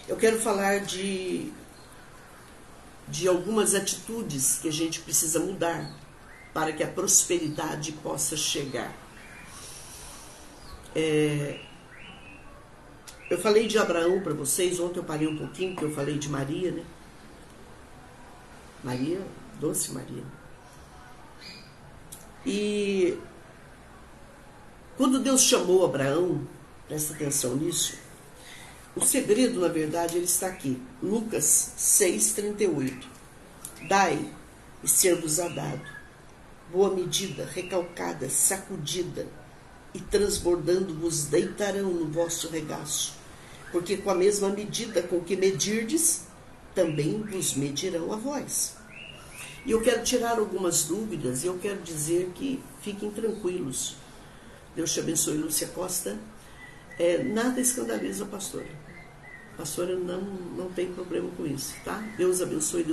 eu quero falar de algumas atitudes que a gente precisa mudar para que a prosperidade possa chegar. Eu falei de Abraão para vocês, ontem eu parei um pouquinho, porque eu falei de Maria, né? Maria, doce Maria. E quando Deus chamou Abraão, presta atenção nisso, o segredo, na verdade, ele está aqui. Lucas 6,38. Dai e ser-vos-á dado. Boa medida, recalcada, sacudida e transbordando vos deitarão no vosso regaço. Porque com a mesma medida com que medirdes, também vos medirão a vós. E eu quero tirar algumas dúvidas e eu quero dizer que fiquem tranquilos. Deus te abençoe, Lúcia Costa. Nada escandaliza a pastora. A pastora não tem problema com isso, tá? Deus abençoe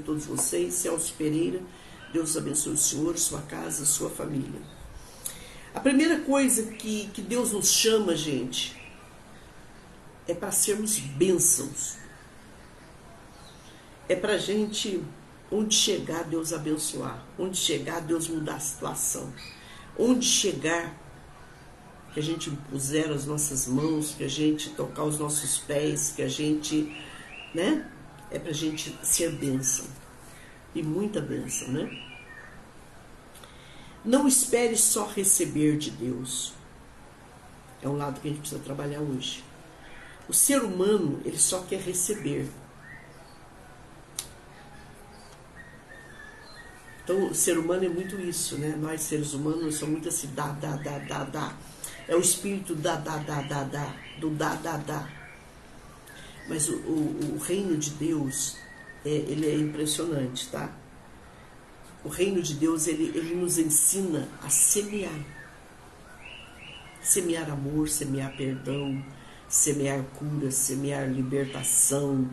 todos vocês. Celso Pereira, Deus abençoe o senhor, sua casa, sua família. A primeira coisa que Deus nos chama, gente, é para sermos bênçãos. É para a gente, onde chegar, Deus abençoar. Onde chegar, Deus mudar a situação. Onde chegar, que a gente puser as nossas mãos, que a gente tocar os nossos pés, que a gente, né? É para a gente ser bênção. E muita bênção, né? Não espere só receber de Deus. É um lado que a gente precisa trabalhar hoje. O ser humano, ele só quer receber. Então, o ser humano é muito isso, né? Nós, seres humanos, somos muito assim, dá. É o espírito do dá. Mas o reino de Deus, ele é impressionante, tá? O reino de Deus, ele nos ensina a semear. Semear amor, semear perdão, semear cura, semear libertação,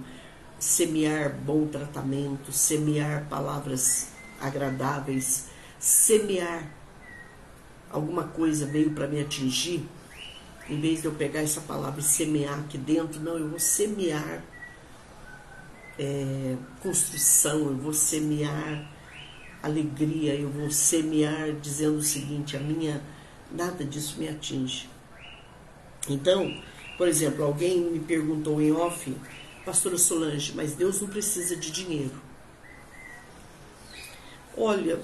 semear bom tratamento, semear palavras agradáveis, semear alguma coisa veio para me atingir, em vez de eu pegar essa palavra e semear aqui dentro, não, eu vou semear construção, eu vou semear alegria, eu vou semear dizendo o seguinte, nada disso me atinge. Então, por exemplo, alguém me perguntou em off, pastora Solange, mas Deus não precisa de dinheiro. Olha,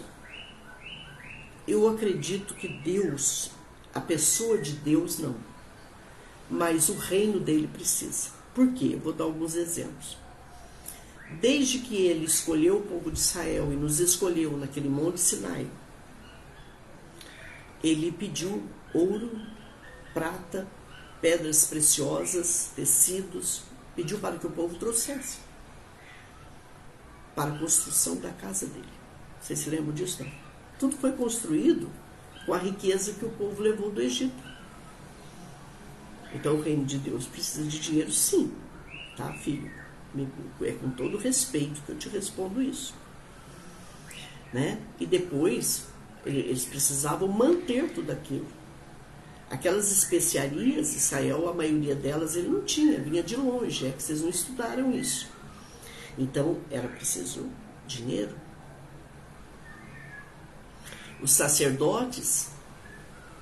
eu acredito que Deus, a pessoa de Deus não, mas o reino dele precisa. Por quê? Eu vou dar alguns exemplos. Desde que ele escolheu o povo de Israel e nos escolheu naquele Monte Sinai, ele pediu ouro, prata, pedras preciosas, tecidos, pediu para que o povo trouxesse para a construção da casa dele. Vocês se lembram disso, não? Tudo foi construído com a riqueza que o povo levou do Egito. Então o reino de Deus precisa de dinheiro, sim, tá, filho? É com todo respeito que eu te respondo isso, né? E depois eles precisavam manter tudo aquilo. Aquelas especiarias, Israel, a maioria delas ele não tinha, vinha de longe, é que vocês não estudaram isso. Então era preciso dinheiro. Os sacerdotes,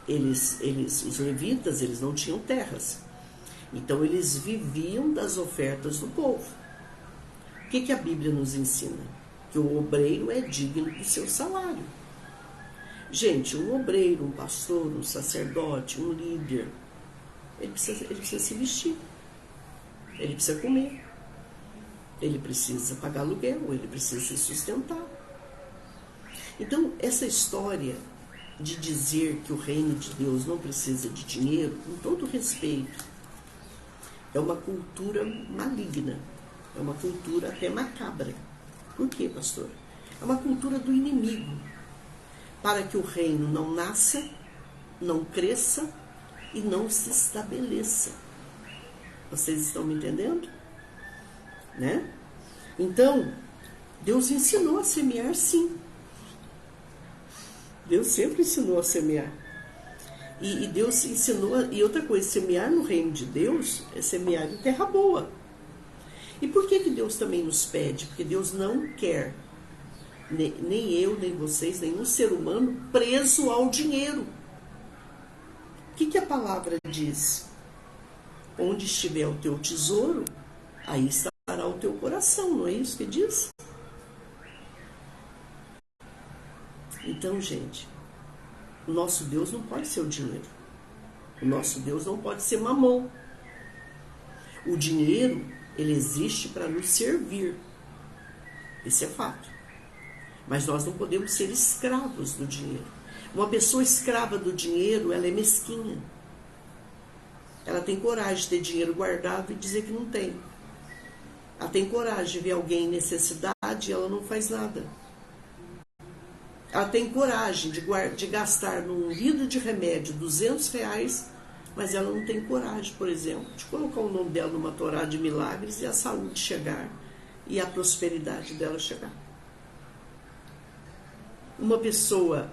os levitas, eles não tinham terras. Então eles viviam das ofertas do povo. O que a Bíblia nos ensina? Que o obreiro é digno do seu salário. Gente, um obreiro, um pastor, um sacerdote, um líder, ele precisa se vestir, ele precisa comer, ele precisa pagar aluguel, ele precisa se sustentar. Então, essa história de dizer que o reino de Deus não precisa de dinheiro, com todo respeito, é uma cultura maligna, é uma cultura até macabra. Por quê, pastor? É uma cultura do inimigo, para que o reino não nasça, não cresça e não se estabeleça. Vocês estão me entendendo? Né? Então, Deus ensinou a semear, sim. Deus sempre ensinou a semear. E Deus ensinou, e outra coisa, semear no reino de Deus é semear em terra boa. E por que Deus também nos pede? Porque Deus não quer, nem eu, nem vocês, nenhum ser humano preso ao dinheiro. O que a palavra diz? Onde estiver o teu tesouro, aí estará o teu coração, não é isso que diz? Então, gente, o nosso Deus não pode ser o dinheiro. O nosso Deus não pode ser mamon. O dinheiro, ele existe para nos servir. Esse é fato. Mas nós não podemos ser escravos do dinheiro. Uma pessoa escrava do dinheiro, ela é mesquinha. Ela tem coragem de ter dinheiro guardado e dizer que não tem. Ela tem coragem de ver alguém em necessidade e ela não faz nada. Ela tem coragem de gastar num vidro de remédio R$200, mas ela não tem coragem, por exemplo, de colocar o nome dela numa torá de milagres e a saúde chegar e a prosperidade dela chegar. Uma pessoa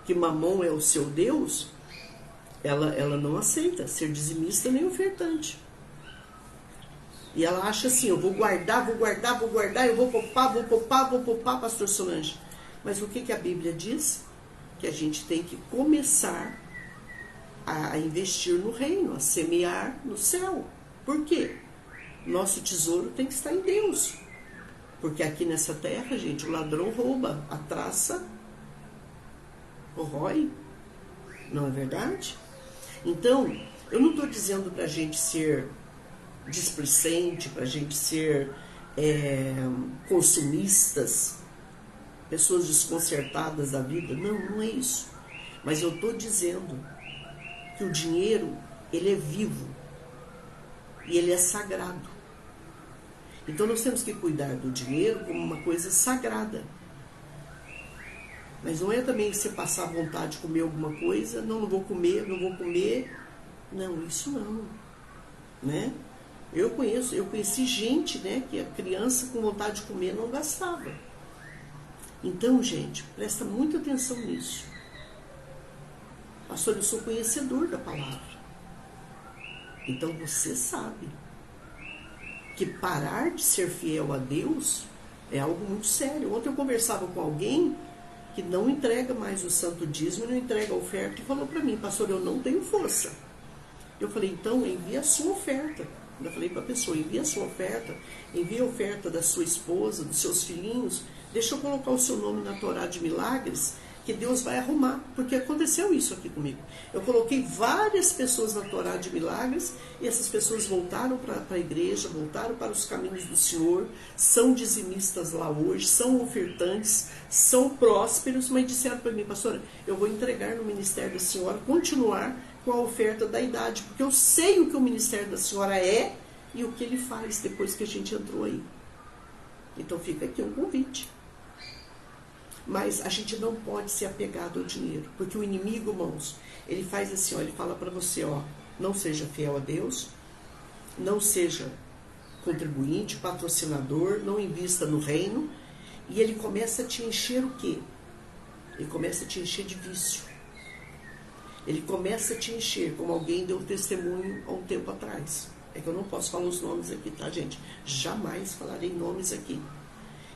que mamon é o seu Deus, ela não aceita ser dizimista nem ofertante. E ela acha assim, eu vou guardar, eu vou poupar, pastor Solange. Mas o que a Bíblia diz? Que a gente tem que começar a investir no reino, a semear no céu. Por quê? Nosso tesouro tem que estar em Deus. Porque aqui nessa terra, gente, o ladrão rouba, a traça corrói. Não é verdade? Então, eu não estou dizendo para a gente ser displicente, para a gente ser consumistas, pessoas desconcertadas da vida. Não, não é isso. Mas eu estou dizendo que o dinheiro, ele é vivo e ele é sagrado. Então nós temos que cuidar do dinheiro como uma coisa sagrada. Mas não é também você passar a vontade de comer alguma coisa, não vou comer. Não, isso não. Né? Eu conheci gente, né, que a criança com vontade de comer não gastava. Então, gente, presta muita atenção nisso. Pastor, eu sou conhecedor da palavra. Então você sabe que parar de ser fiel a Deus é algo muito sério. Ontem eu conversava com alguém que não entrega mais o santo dízimo, não entrega a oferta, e falou para mim, pastor, eu não tenho força. Eu falei, então envie a sua oferta. Eu falei para a pessoa, envie a sua oferta, envie a oferta da sua esposa, dos seus filhinhos, deixa eu colocar o seu nome na Torá de Milagres, que Deus vai arrumar, porque aconteceu isso aqui comigo. Eu coloquei várias pessoas na Torá de Milagres, e essas pessoas voltaram para a igreja, voltaram para os caminhos do Senhor, são dizimistas lá hoje, são ofertantes, são prósperos, mas disseram para mim, pastora, eu vou entregar no ministério da senhora, continuar com a oferta da idade, porque eu sei o que o ministério da senhora é e o que ele faz depois que a gente entrou aí. Então fica aqui um convite. Mas a gente não pode ser apegado ao dinheiro, porque o inimigo, irmãos, ele faz assim, ó, ele fala para você, ó, não seja fiel a Deus, não seja contribuinte, patrocinador, não invista no reino, e ele começa a te encher o quê? Ele começa a te encher de vício. Ele começa a te encher, como alguém deu testemunho há um tempo atrás. É que eu não posso falar os nomes aqui, tá, gente? Jamais falarei nomes aqui.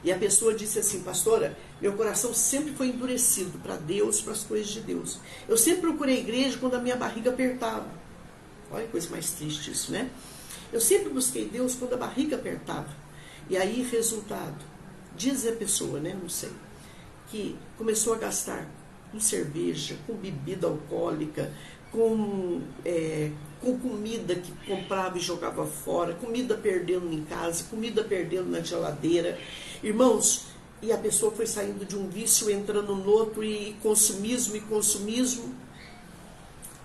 E a pessoa disse assim, pastora, meu coração sempre foi endurecido para Deus, para as coisas de Deus. Eu sempre procurei a igreja quando a minha barriga apertava. Olha que coisa mais triste isso, né? Eu sempre busquei Deus quando a barriga apertava. E aí, resultado, diz a pessoa, né? Não sei, que começou a gastar com cerveja, com bebida alcoólica, com comida que comprava e jogava fora, comida perdendo em casa, comida perdendo na geladeira. Irmãos, e a pessoa foi saindo de um vício, entrando no outro, e consumismo.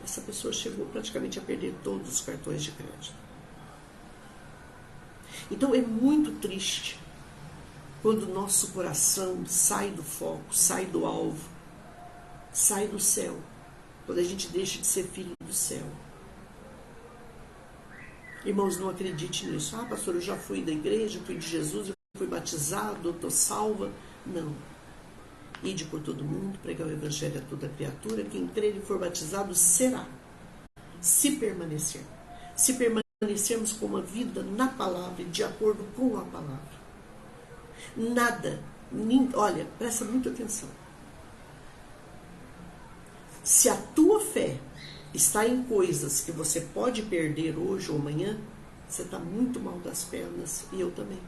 Essa pessoa chegou praticamente a perder todos os cartões de crédito. Então é muito triste quando o nosso coração sai do foco, sai do alvo, sai do céu, quando a gente deixa de ser filho do céu. Irmãos, não acredite nisso. Ah, pastor, eu já fui da igreja, fui de Jesus, eu fui batizado, eu estou salva. Não. Ide por todo mundo, pregar o evangelho a toda criatura, quem crer e for batizado será, se permanecer. Se permanecer permanecermos com uma vida na palavra, de acordo com a palavra. Nada, olha, presta muita atenção. Se a tua fé está em coisas que você pode perder hoje ou amanhã, você está muito mal das pernas, e eu também.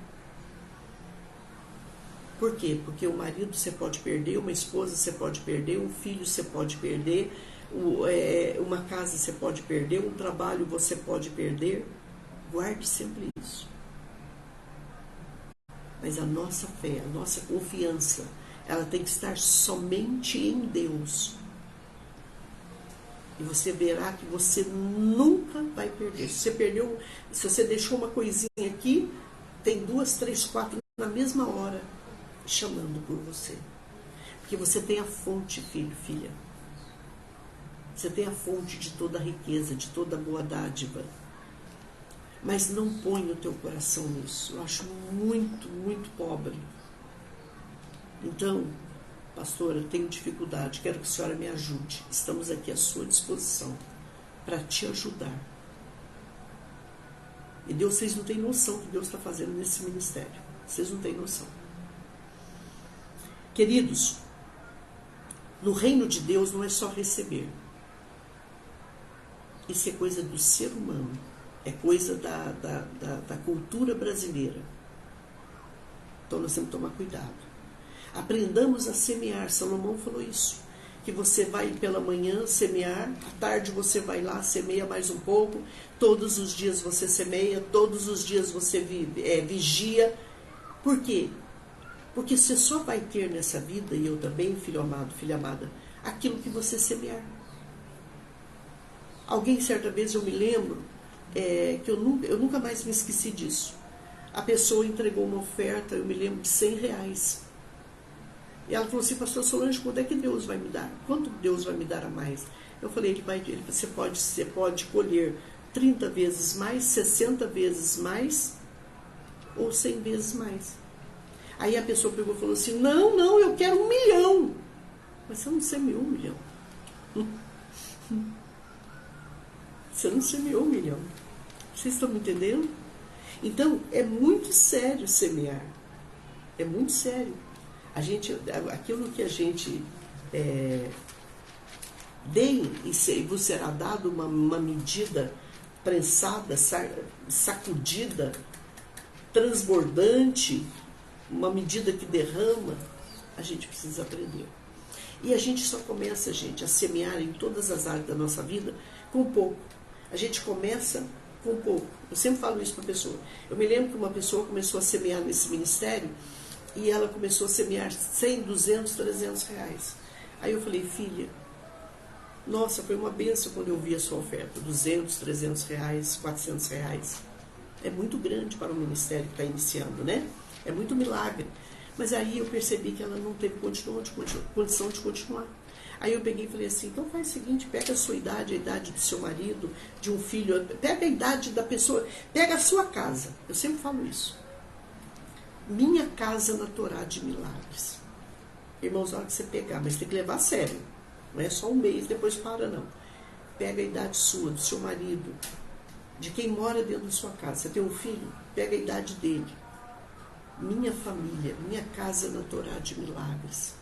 Por quê? Porque o marido você pode perder, uma esposa você pode perder, um filho você pode perder, uma casa você pode perder, um trabalho você pode perder. Guarde sempre isso. Mas a nossa fé, a nossa confiança, ela tem que estar somente em Deus. E você verá que você nunca vai perder. Se você deixou uma coisinha aqui, tem 2, 3, 4 na mesma hora chamando por você. Porque você tem a fonte, filho, filha. Você tem a fonte de toda a riqueza, de toda a boa dádiva. Mas não põe o teu coração nisso. Eu acho muito, muito pobre. Então, pastora, eu tenho dificuldade, quero que a senhora me ajude. Estamos aqui à sua disposição para te ajudar. E Deus, vocês não têm noção do que Deus está fazendo nesse ministério. Vocês não têm noção. Queridos, no reino de Deus não é só receber. Isso é coisa do ser humano. É coisa da cultura brasileira. Então nós temos que tomar cuidado. Aprendamos a semear. Salomão falou isso. Que você vai pela manhã semear, à tarde você vai lá, semeia mais um pouco, todos os dias você semeia, todos os dias você vigia. Por quê? Porque você só vai ter nessa vida, e eu também, filho amado, filha amada, aquilo que você semear. Alguém, certa vez, eu me lembro, que eu nunca mais me esqueci disso. A pessoa entregou uma oferta, eu me lembro, de R$100. E ela falou assim, pastor Solange, quanto é que Deus vai me dar? Quanto Deus vai me dar a mais? Eu falei, você pode colher 30 vezes mais, 60 vezes mais, ou 100 vezes mais. Aí a pessoa pegou e falou assim, não, eu quero 1 milhão. Mas você não semeou 1 milhão. Você não semeou 1 milhão. Vocês estão me entendendo? Então, é muito sério semear. É muito sério. Aquilo que a gente deem e vos será dado uma medida prensada, sacudida, transbordante, uma medida que derrama, a gente precisa aprender. E a gente só começa, gente, a semear em todas as áreas da nossa vida com pouco. A gente começa com pouco. Eu sempre falo isso para a pessoa. Eu me lembro que uma pessoa começou a semear nesse ministério e ela começou a semear 100, 200, 300 reais. Aí eu falei, filha, nossa, foi uma bênção quando eu vi a sua oferta. 200, 300 reais, 400 reais. É muito grande para o ministério que está iniciando, né? É muito milagre. Mas aí eu percebi que ela não teve condição de continuar. Aí eu peguei e falei assim, então faz o seguinte, pega a sua idade, a idade do seu marido, de um filho, pega a idade da pessoa, pega a sua casa. Eu sempre falo isso. Minha casa na Torá de milagres. Irmãos, na hora que você pegar, mas tem que levar a sério. Não é só um mês, depois para, não. Pega a idade sua, do seu marido, de quem mora dentro da sua casa. Você tem um filho? Pega a idade dele. Minha família, minha casa na Torá de milagres.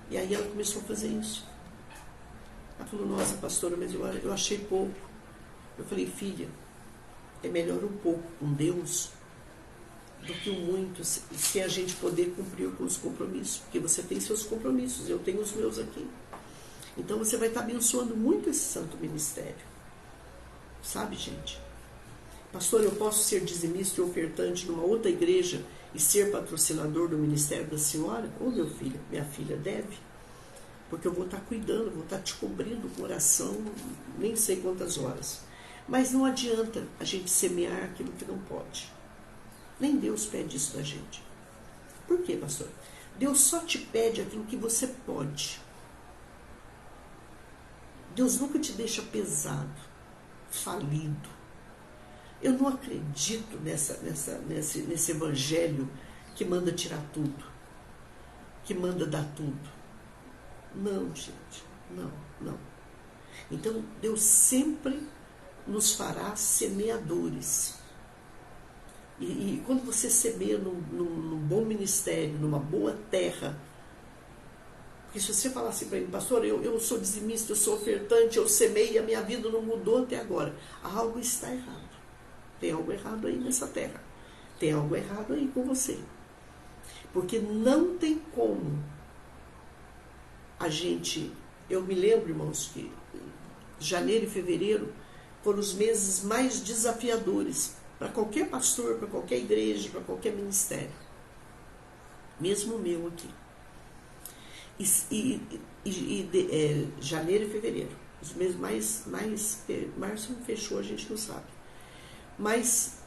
E aí ela começou a fazer isso. Ela falou, nossa, pastora, mas eu achei pouco. Eu falei, filha, é melhor um pouco com Deus do que o muito, se a gente poder cumprir com os compromissos. Porque você tem seus compromissos, eu tenho os meus aqui. Então você vai estar abençoando muito esse santo ministério. Sabe, gente? Pastor, eu posso ser dizimista e ofertante numa outra igreja e ser patrocinador do ministério da senhora? Ô, meu filho, minha filha, deve. Porque eu vou estar cuidando, vou estar te cobrindo com oração, nem sei quantas horas. Mas não adianta a gente semear aquilo que não pode. Nem Deus pede isso da gente. Por quê, pastor? Deus só te pede aquilo que você pode. Deus nunca te deixa pesado, falido. Eu não acredito nesse evangelho que manda tirar tudo, que manda dar tudo. Não, gente, não. Então, Deus sempre nos fará semeadores. E quando você semeia num bom ministério, numa boa terra, porque se você falar assim para mim, pastor, eu sou dizimista, eu sou ofertante, eu semei e a minha vida não mudou até agora, algo está errado. Tem algo errado aí nessa terra. Tem algo errado aí com você. Porque não tem como a gente... Eu me lembro, irmãos, que janeiro e fevereiro foram os meses mais desafiadores para qualquer pastor, para qualquer igreja, para qualquer ministério. Mesmo o meu aqui. Janeiro e fevereiro. Os meses mais... Março não fechou, a gente não sabe. Mas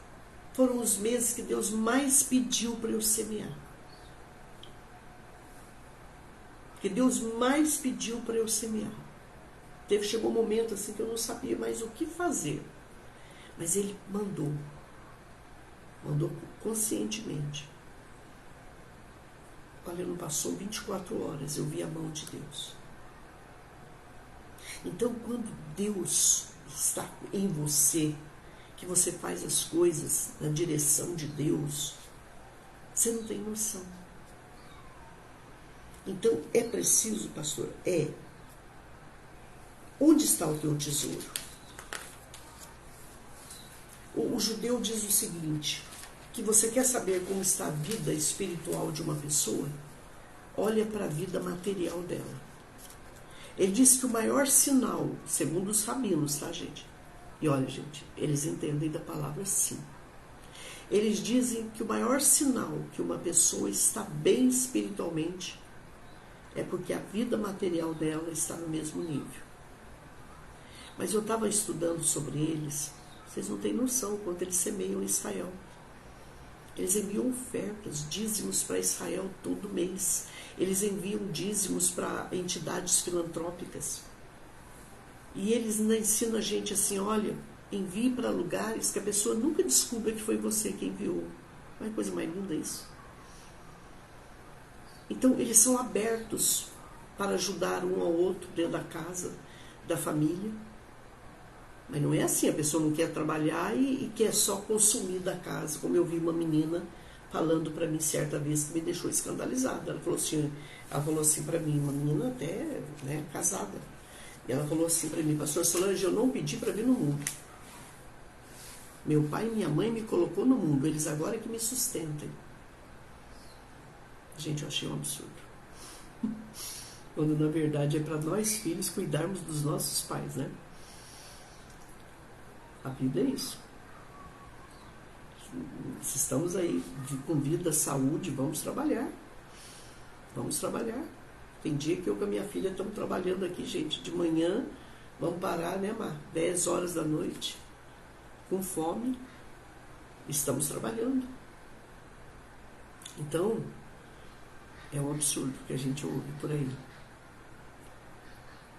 foram os meses que Deus mais pediu para eu semear. Que Deus mais pediu para eu semear. Chegou um momento assim que eu não sabia mais o que fazer. Mas Ele mandou conscientemente. Olha, não passou 24 horas, eu vi a mão de Deus. Então, quando Deus está em você, que você faz as coisas na direção de Deus, você não tem noção. Então, é preciso, pastor, onde está o teu tesouro? O judeu diz o seguinte, que você quer saber como está a vida espiritual de uma pessoa? Olha para a vida material dela. Ele diz que o maior sinal, segundo os rabinos, tá, gente? E olha, gente, eles entendem da palavra sim. Eles dizem que o maior sinal que uma pessoa está bem espiritualmente é porque a vida material dela está no mesmo nível. Mas eu estava estudando sobre eles, vocês não têm noção quanto eles semeiam em Israel. Eles enviam ofertas, dízimos para Israel todo mês. Eles enviam dízimos para entidades filantrópicas. E eles ensinam a gente assim, olha, envie para lugares que a pessoa nunca descubra que foi você que enviou. Não é coisa mais linda isso? Então, eles são abertos para ajudar um ao outro dentro da casa, da família. Mas não é assim, a pessoa não quer trabalhar e quer só consumir da casa. Como eu vi uma menina falando para mim certa vez que me deixou escandalizada. Ela falou assim para mim, uma menina até casada. E ela falou assim para mim, pastor Solange, eu não pedi para vir no mundo. Meu pai e minha mãe me colocou no mundo, eles agora que me sustentem. Gente, eu achei um absurdo. Quando na verdade é para nós filhos cuidarmos dos nossos pais, né? A vida é isso. Se estamos aí com vida, saúde, vamos trabalhar. Vamos trabalhar. Tem dia que eu com a minha filha estamos trabalhando aqui, gente, de manhã, vamos parar, né, Mar? 10 horas da noite, com fome, estamos trabalhando. Então, é um absurdo que a gente ouve por aí.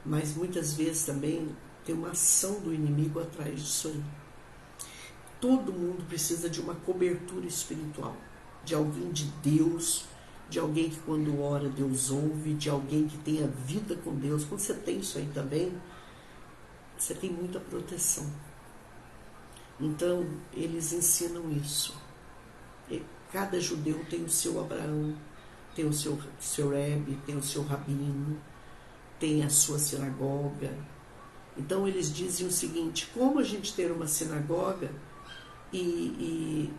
Mas muitas vezes também tem uma ação do inimigo atrás disso aí. Todo mundo precisa de uma cobertura espiritual, de alguém de Deus, de alguém que quando ora Deus ouve, de alguém que tenha vida com Deus. Quando você tem isso aí também, você tem muita proteção. Então, eles ensinam isso. E cada judeu tem o seu Abraão, tem o seu Rebbe, tem o seu rabino, tem a sua sinagoga. Então, eles dizem o seguinte, como a gente ter uma sinagoga e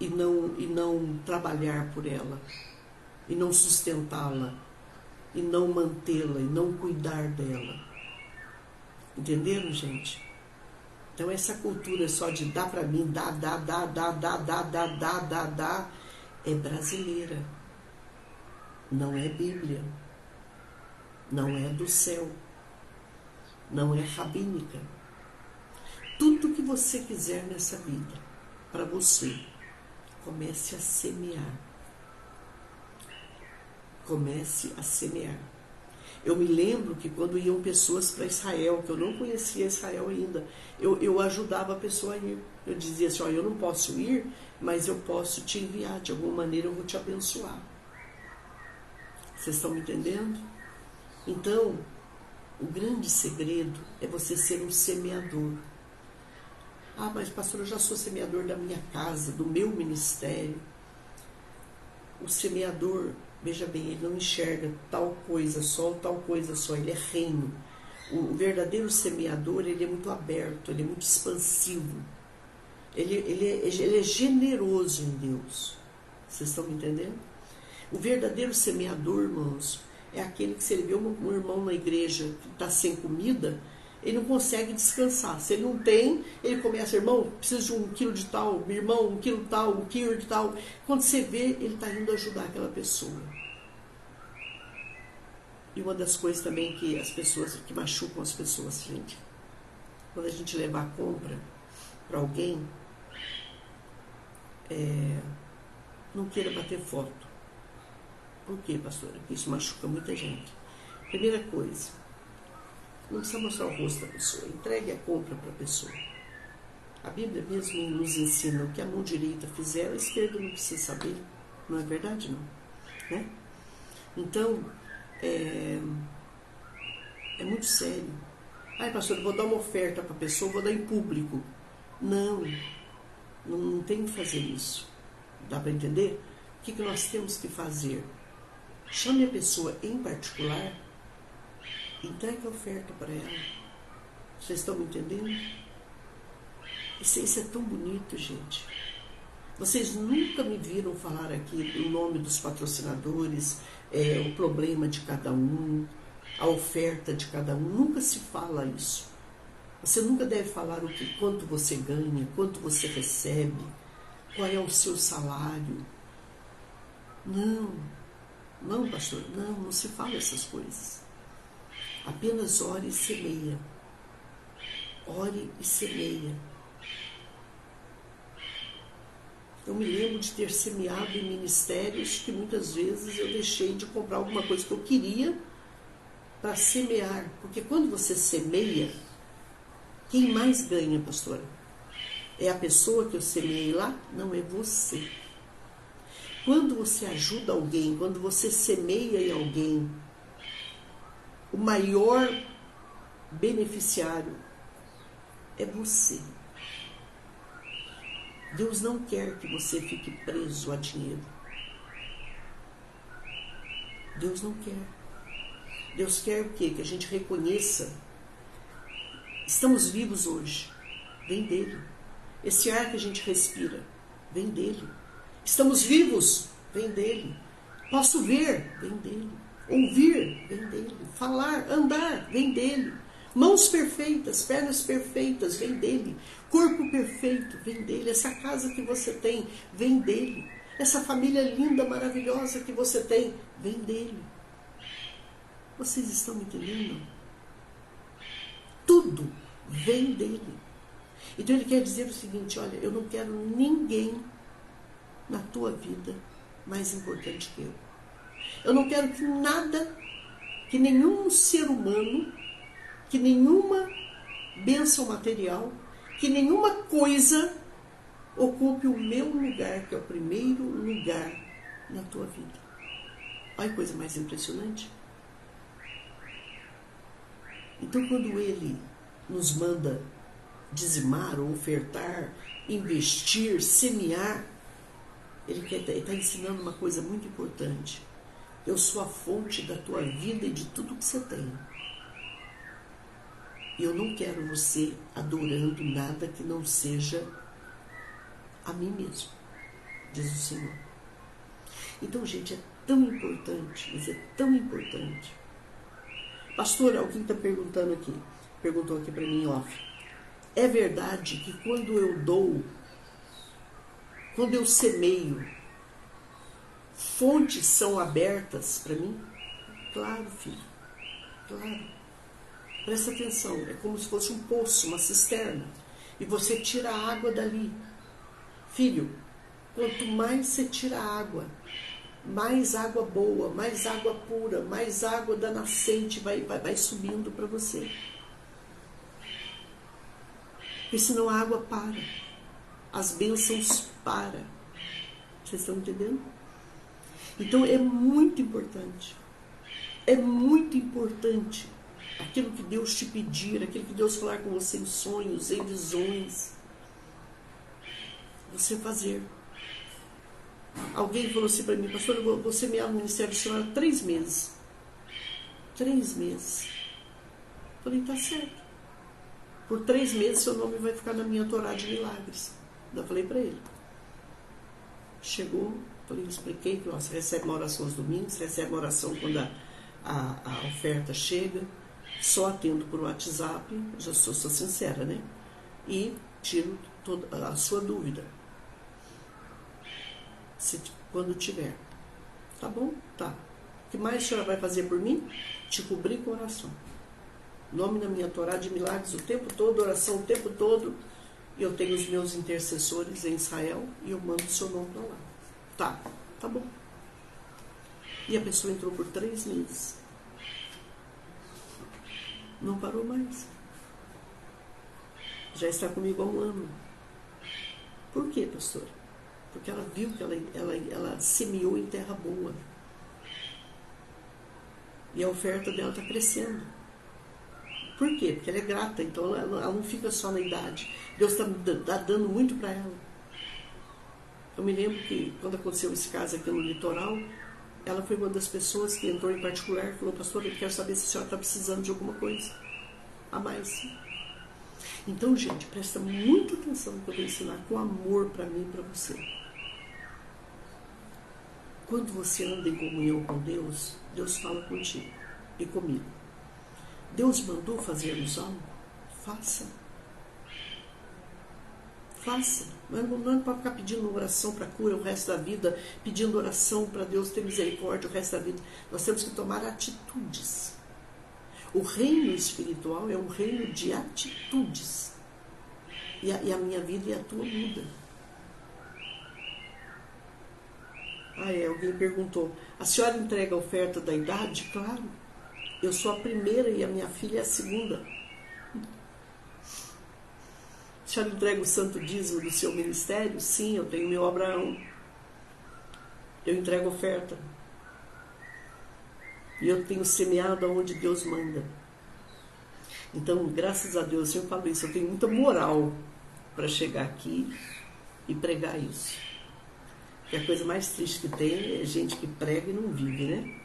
não trabalhar por ela, e não sustentá-la, e não mantê-la, e não cuidar dela. Entenderam, gente? Então essa cultura só de dar para mim, dá, é brasileira. Não é Bíblia. Não é do céu. Não é rabínica. Tudo que você quiser nessa vida, para você, comece a semear. Comece a semear. Eu me lembro que quando iam pessoas para Israel, que eu não conhecia Israel ainda, eu ajudava a pessoa a ir. Eu dizia assim, eu não posso ir, mas eu posso te enviar, de alguma maneira eu vou te abençoar. Vocês estão me entendendo? Então, o grande segredo é você ser um semeador. Ah, mas pastor, eu já sou semeador da minha casa, do meu ministério. O semeador, veja bem, ele não enxerga tal coisa só ou tal coisa só, ele é reino. O verdadeiro semeador, ele é muito aberto, ele é muito expansivo. Ele é generoso em Deus. Vocês estão me entendendo? O verdadeiro semeador, irmãos, é aquele que, se ele vê um irmão na igreja que está sem comida, ele não consegue descansar. Se ele não tem, ele começa, irmão, preciso de 1 quilo de tal, irmão, 1 quilo de tal, 1 quilo de tal. Quando você vê, ele está indo ajudar aquela pessoa. E uma das coisas também que machucam as pessoas, gente, quando a gente levar a compra para alguém, não queira bater foto. Por quê, pastora? Porque isso machuca muita gente. Primeira coisa, não precisa mostrar o rosto da pessoa. Entregue a compra para a pessoa. A Bíblia mesmo nos ensina o que a mão direita fizer, a esquerda não precisa saber. Não é verdade, não? Né? Então, é muito sério. Ai, pastor, eu vou dar uma oferta para a pessoa, vou dar em público. Não tem que fazer isso. Dá para entender? O que nós temos que fazer? Chame a pessoa em particular, entregue a oferta para ela. Vocês estão me entendendo? Isso é tão bonito, gente. Vocês nunca me viram falar aqui o nome dos patrocinadores, o problema de cada um, a oferta de cada um. Nunca se fala isso. Você nunca deve falar quanto você ganha, quanto você recebe, qual é o seu salário. Não, pastor, não se fala essas coisas. Apenas ore e semeia. Ore e semeia. Eu me lembro de ter semeado em ministérios que muitas vezes eu deixei de comprar alguma coisa que eu queria para semear. Porque quando você semeia, quem mais ganha, pastora? É a pessoa que eu semeei lá? Não, é você. Quando você ajuda alguém, quando você semeia em alguém, o maior beneficiário é você. Deus não quer que você fique preso a dinheiro. Deus não quer. Deus quer o quê? Que a gente reconheça. Estamos vivos hoje. Vem dele. Esse ar que a gente respira, vem dele. Estamos vivos, vem dele. Posso ver, vem dele. Ouvir, vem dele. Falar, andar, vem dele. Mãos perfeitas, pernas perfeitas, vem dele. Corpo perfeito, vem dele. Essa casa que você tem, vem dele. Essa família linda, maravilhosa que você tem, vem dele. Vocês estão me entendendo? Tudo vem dele. Então ele quer dizer o seguinte, olha, eu não quero ninguém na tua vida mais importante que eu. Eu não quero que nada, que nenhum ser humano, que nenhuma bênção material, que nenhuma coisa ocupe o meu lugar, que é o primeiro lugar na tua vida. Olha que coisa mais impressionante. Então, quando ele nos manda dizimar, ou ofertar, investir, semear, ele está ensinando uma coisa muito importante. Eu sou a fonte da tua vida e de tudo que você tem. E eu não quero você adorando nada que não seja a mim mesmo, diz o Senhor. Então, gente, é tão importante, mas é tão importante. Pastor, alguém está perguntou aqui para mim, off. É verdade que quando eu dou, quando eu semeio, fontes são abertas para mim? Claro, filho, claro. Presta atenção, é como se fosse um poço, uma cisterna, e você tira a água dali. Filho, quanto mais você tira a água, mais água boa, mais água pura, mais água da nascente vai subindo para você. Porque senão a água para, as bênçãos param. Vocês estão entendendo? Então é muito importante aquilo que Deus te pedir, aquilo que Deus falar com você em sonhos, em visões. você fazer. Alguém falou assim para mim, pastor, eu vou semear no Ministério do Senhor há 3 meses. 3 meses. Falei, tá certo. Por 3 meses seu nome vai ficar na minha Torá de milagres. Eu falei para ele. Chegou, falei, expliquei que você recebe uma oração aos domingos, recebe uma oração quando a oferta chega, só atendo por WhatsApp, já sou sincera, né? E tiro toda a sua dúvida. Quando tiver. Tá bom? Tá. O que mais a senhora vai fazer por mim? Te cobrir com oração. Nome na minha Torá de milagres o tempo todo, oração o tempo todo. Eu tenho os meus intercessores em Israel e eu mando o seu nome para lá. Tá bom. E a pessoa entrou por 3 meses. Não parou mais. Já está comigo há 1 ano. Por quê, pastora? Porque ela viu que ela semeou em terra boa. E a oferta dela está crescendo. Por quê? Porque ela é grata, então ela não fica só na idade. Deus está dando muito para ela. Eu me lembro que quando aconteceu esse caso aqui no litoral, ela foi uma das pessoas que entrou em particular e falou, pastor, eu quero saber se a senhora está precisando de alguma coisa a mais. Então, gente, presta muita atenção no que eu vou ensinar com amor para mim e para você. Quando você anda em comunhão com Deus, Deus fala contigo e comigo. Deus mandou fazermos algo? Faça. Faça. Não é para ficar pedindo oração para cura o resto da vida, pedindo oração para Deus ter misericórdia o resto da vida. Nós temos que tomar atitudes. O reino espiritual é um reino de atitudes. E a minha vida e a tua muda. Alguém perguntou, a senhora entrega a oferta da idade? Claro. Eu sou a primeira e a minha filha é a segunda. A senhora entrega o santo dízimo do seu ministério? Sim, eu tenho meu Abraão. Eu entrego oferta. E eu tenho semeado aonde Deus manda. Então, graças a Deus, eu falo isso, eu tenho muita moral para chegar aqui e pregar isso. Porque a coisa mais triste que tem é gente que prega e não vive, né?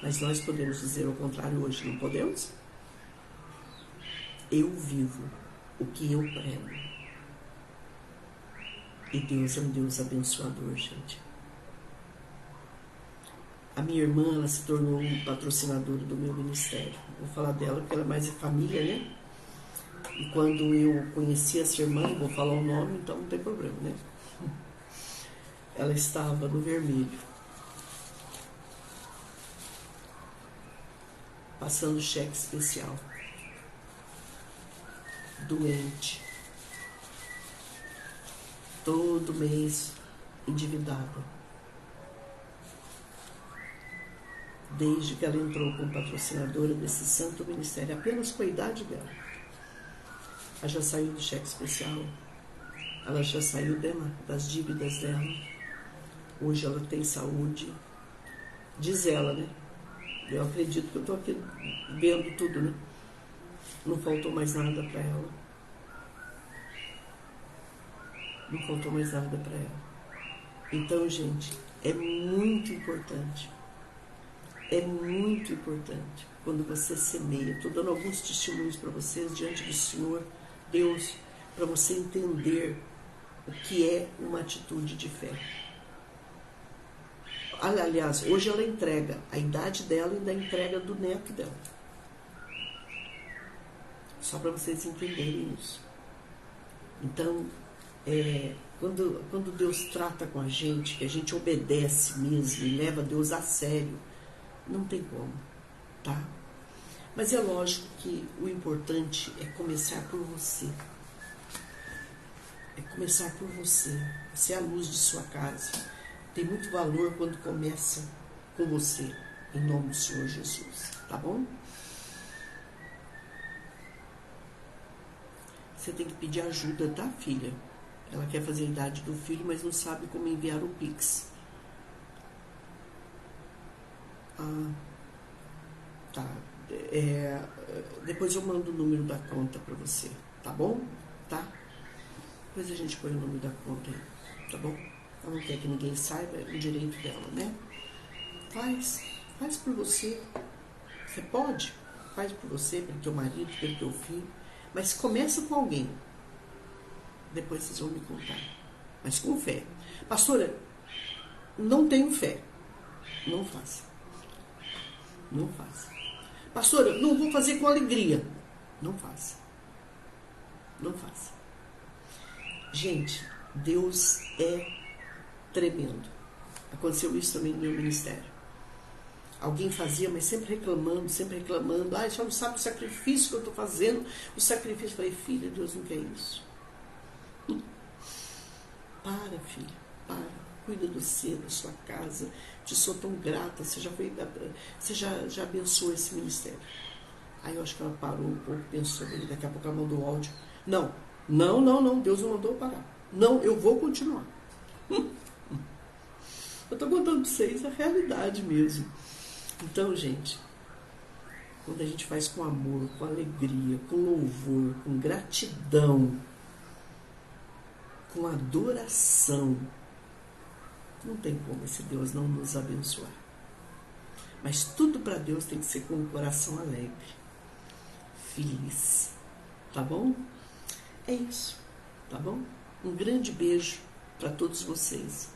Mas nós podemos dizer o contrário hoje, não podemos? Eu vivo o que eu prego. E Deus é um Deus abençoador, gente. A minha irmã, ela se tornou patrocinadora do meu ministério. Vou falar dela porque ela é mais de família, né? E quando eu conheci essa irmã, vou falar o nome, então não tem problema, né? Ela estava no vermelho. Passando cheque especial. Doente. Todo mês endividada. Desde que ela entrou como patrocinadora desse santo ministério, apenas com a idade dela. Ela já saiu do cheque especial. Ela já saiu das dívidas dela. Hoje ela tem saúde. Diz ela, né? Eu acredito que eu estou aqui vendo tudo, né? Não faltou mais nada para ela. Não faltou mais nada para ela. Então, gente, é muito importante. É muito importante quando você semeia. Estou dando alguns testemunhos para vocês diante do Senhor, Deus, para você entender o que é uma atitude de fé. Aliás, hoje ela entrega a idade dela e da entrega do neto dela. Só para vocês entenderem isso. Então, quando Deus trata com a gente, que a gente obedece mesmo e leva Deus a sério, não tem como, tá? Mas é lógico que o importante é começar por você. É começar por você. Você é a luz de sua casa. Tem muito valor quando começa com você, em nome do Senhor Jesus, tá bom? Você tem que pedir ajuda, tá, filha? Ela quer fazer a idade do filho, mas não sabe como enviar o Pix. Tá. Depois eu mando o número da conta para você, tá bom? Tá? Depois a gente põe o nome da conta aí, tá bom? Ela não quer que ninguém saiba, é o direito dela, né? Faz por você. Você pode? Faz por você, pelo teu marido, pelo teu filho. Mas começa com alguém. Depois vocês vão me contar. Mas com fé. Pastora, não tenho fé. Não faça. Não faça. Pastora, não vou fazer com alegria. Não faça. Não faça. Gente, Deus é tremendo. Aconteceu isso também no meu ministério. Alguém fazia, mas sempre reclamando, sempre reclamando. Ai, só não sabe o sacrifício que eu estou fazendo. O sacrifício. Eu falei, filha, Deus não quer isso. Para, filha, para. Cuida do seu, da sua casa. Te sou tão grata. Você já abençoou esse ministério. Aí eu acho que ela parou um pouco, pensou, e daqui a pouco ela mandou áudio. Não, Deus não mandou parar. Não, eu vou continuar. Eu estou contando para vocês a realidade mesmo. Então, gente, quando a gente faz com amor, com alegria, com louvor, com gratidão, com adoração, não tem como esse Deus não nos abençoar. Mas tudo para Deus tem que ser com o coração alegre, feliz, tá bom? É isso, tá bom? Um grande beijo para todos vocês.